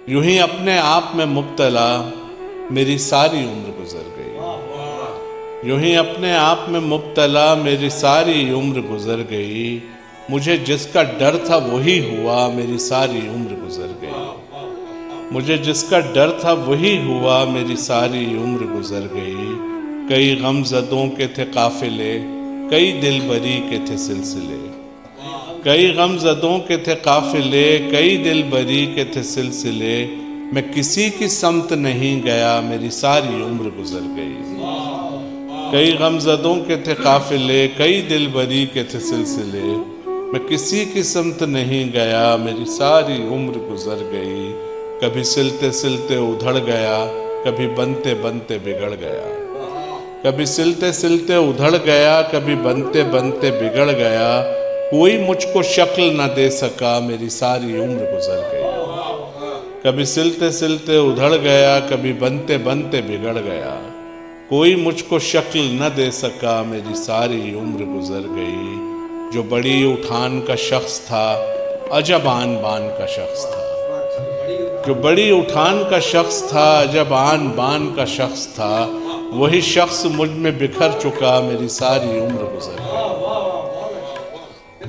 यूं ही अपने आप में मुब्तला मेरी सारी उम्र गुजर गई। यूं ही अपने आप में मुब्तला मेरी सारी उम्र गुजर गई। मुझे जिसका डर था वही हुआ, मेरी सारी उम्र गुजर गई। मुझे जिसका डर था वही हुआ, मेरी सारी उम्र गुजर गई। कई गमज़दों के थे काफिले, कई दिलबरी के थे सिलसिले। कई गमज़दों के थे काफिले, कई दिलबरी के थे सिलसिले। मैं किसी की समत नहीं गया, मेरी सारी उम्र गुजर गई। कई गमज़दों के थे काफिले, कई दिलबरी के थे सिलसिले। मैं किसी की समत नहीं गया, मेरी सारी उम्र गुजर गई। कभी सिलते सिलते उधड़ गया, कभी बनते बनते बिगड़ गया। कभी सिलते सिलते उधड़ गया, कभी बनते बनते बिगड़ गया। कोई मुझको शक्ल न दे सका, मेरी सारी उम्र गुजर गई। कभी सिलते सिलते उधड़ गया, कभी बनते बनते बिगड़ गया। कोई मुझको शक्ल न दे सका, मेरी सारी उम्र गुजर गई। जो बड़ी उठान का शख्स था, अजब आन बान का शख्स था। जो बड़ी उठान का शख्स था, अजब आन बान का शख्स था। वही शख्स मुझ में बिखर चुका, मेरी सारी उम्र गुजर गई।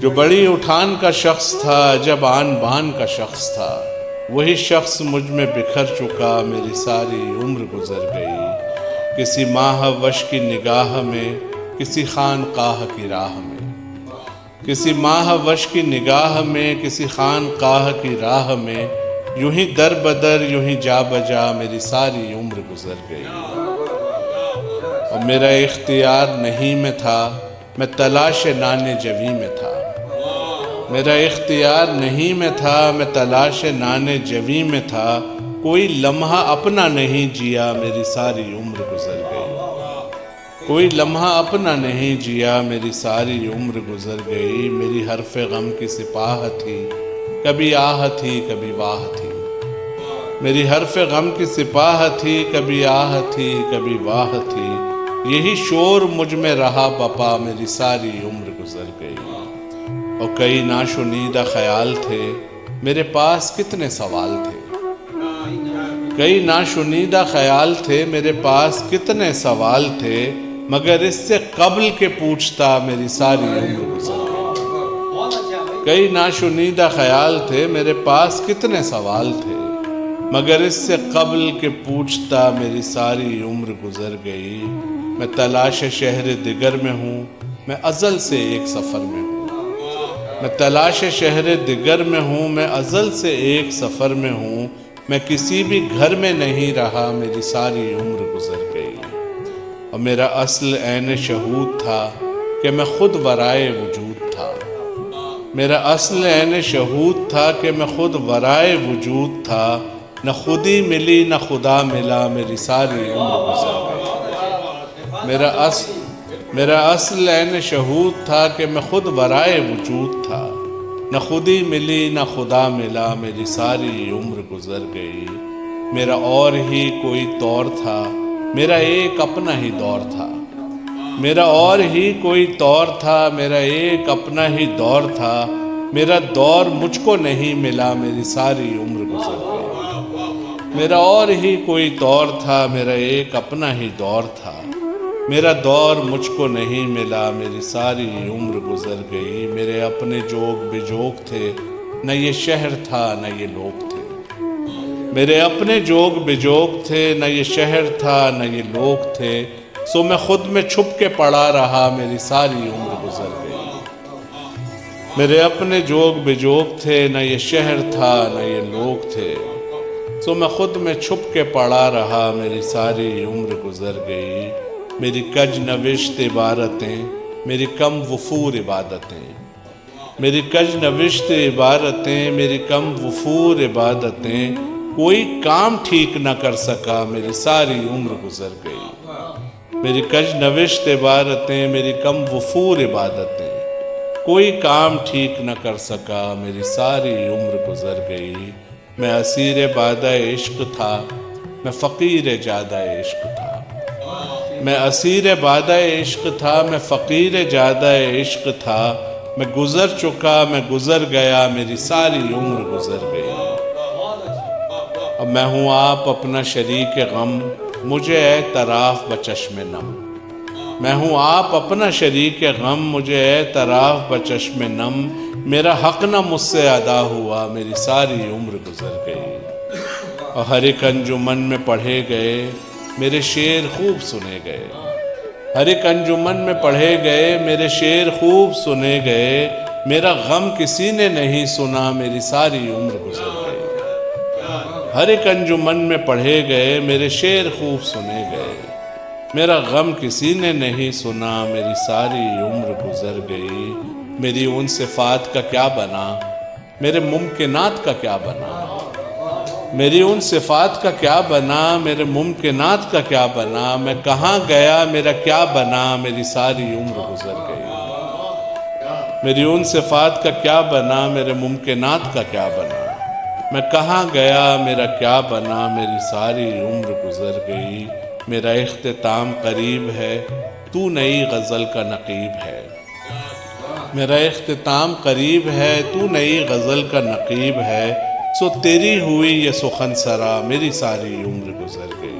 जो बड़ी उठान का शख्स था, अजब आन बान का शख्स था। वही शख्स मुझ में बिखर चुका, मेरी सारी उम्र गुजर गई। किसी माह वश की निगाह में, किसी खानकाह की राह में। किसी माह वश की निगाह में, किसी खानकाह की राह में। यूं ही दर बदर, यूं ही जा बजा, मेरी सारी उम्र गुजर गई। और मेरा इख्तियार नहीं में था, मैं तलाश नाने जवी में था। मेरा इख्तियार नहीं में था, मैं तलाश नाने जवी में था। कोई लम्हा अपना नहीं जिया, मेरी सारी उम्र गुजर गई। कोई लम्हा अपना नहीं जिया, मेरी सारी उम्र गुजर गई। मेरी हरफ़े गम की सिपाह थी, कभी आह थी कभी वाह थी। मेरी हरफ़े गम की सिपाह थी, कभी आह थी कभी वाह थी। यही शोर मुझ में रहा बपा, मेरी सारी उम्र गुजर गई। और कई नाशुनीदा ख्याल थे, मेरे पास कितने सवाल थे। कई नाशुनीदा ख्याल थे, मेरे पास कितने सवाल थे। मगर इससे कब्ल के पूछता, मेरी सारी उम्र गुजर गई। कई नाशुनीदा ख्याल थे, मेरे पास कितने सवाल थे। मगर इससे कब्ल के पूछता, मेरी सारी उम्र गुजर गई। मैं तलाश शहर दिगर में हूँ, मैं अज़ल से एक सफ़र में हूँ। मैं तलाश शहर दिगर में हूँ, मैं अज़ल से एक सफ़र में हूँ। मैं किसी भी घर में नहीं रहा, मेरी सारी उम्र गुजर गई। और मेरा असल ऐन शहूद था कि मैं खुद वराए वजूद था। मेरा असल ऐन शहूद था कि मैं खुद वराए वजूद था। न खुदी मिली न खुदा मिला, मेरी सारी उम्र गुजर गई। मेरा असल ऐन शहूद था कि मैं खुद वराए वजूद था। न खुदी मिली न खुदा मिला, मेरी सारी उम्र गुजर गई। मेरा और ही कोई तौर था, मेरा एक अपना ही दौर था। मेरा और ही कोई तौर था, मेरा एक अपना ही दौर था। मेरा दौर मुझको नहीं मिला, मेरी सारी उम्र गुजर गई। मेरा और ही कोई तौर था, मेरा एक अपना ही दौर था। मेरा दौर मुझको नहीं मिला, मेरी सारी उम्र गुजर गई। मेरे अपने जोग बेजोग थे, न ये शहर था न ये लोग थे। मेरे अपने जोग बेजोग थे, न ये शहर था न ये लोग थे। सो मैं खुद में छुप के पड़ा रहा, मेरी सारी उम्र गुजर गई। मेरे अपने जोग बेजोग थे, न ये शहर था न ये लोग थे। सो मैं खुद में छुप के पड़ा रहा, मेरी सारी उम्र गुजर गई। मेरी कज नविश्त इबारतें, मेरी कम वफूर इबादतें। मेरी कज नविश्त इबारतें, मेरी कम वफूर इबादतें। कोई काम ठीक न कर सका, मेरी सारी उम्र गुजर गई। मेरी कज नविश्त इबारतें, मेरी कम वफूर इबादतें। कोई काम ठीक न कर सका, मेरी सारी उम्र गुजर गई। मैं असीर बादा इश्क था, मैं फ़कीर जादा इश्क था। मैं असीर बादा इश्क था, मैं फ़कीर जादा इश्क था। मैं गुज़र चुका, मैं गुज़र गया, मेरी सारी उम्र गुज़र गई। اب میں ہوں آپ اپنا شریک غم، مجھے اے طراف بچشم نم۔ میں ہوں آپ اپنا شریک غم، مجھے اے طراف بچشم نم۔ میرا حق نہ مجھ سے ادا ہوا، میری ساری عمر گزر گئی۔ اور ہر ایک انجمن میں پڑھے گئے میرے شعر خوب سنے گئے، ہر ایک انجمن میں پڑھے گئے میرے شعر خوب سنے گئے۔ میرا غم کسی نے نہیں سنا، میری ساری عمر گزر گئی۔ ہر ایک انجمن میں پڑھے گئے میرے شعر خوب سنے گئے، میرا غم کسی نے نہیں سنا، میری ساری عمر گزر گئی۔ میری ان صفات کا کیا بنا، میرے ممکنات کا کیا بنا، میری ان صفات کا کیا بنا، میرے ممکنات کا کیا بنا۔ میں کہاں گیا میرا کیا بنا، میری ساری عمر گزر گئی۔ میری ان صفات کا کیا بنا، میرے ممکنات کا کیا بنا۔ میں کہاں گیا میرا کیا بنا، میری ساری عمر گزر گئی۔ میرا اختتام قریب ہے، تو نئی غزل کا نقیب ہے۔ میرا اختتام قریب ہے، تو نئی غزل کا نقیب ہے۔ سو تیری ہوئی یہ سخن سرا، میری ساری عمر گزر گئی۔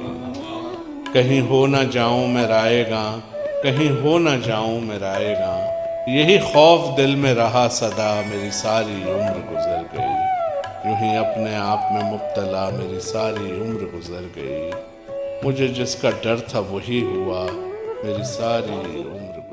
کہیں ہو نہ جاؤں میں رائے گاں، کہیں ہو نہ جاؤں میں رائے گاں، یہی خوف دل میں رہا صدا، میری ساری عمر گزر گئی۔ یوں ہی اپنے آپ میں مبتلا میری ساری عمر گزر گئی۔ مجھے جس کا ڈر تھا وہی ہوا، میری ساری عمر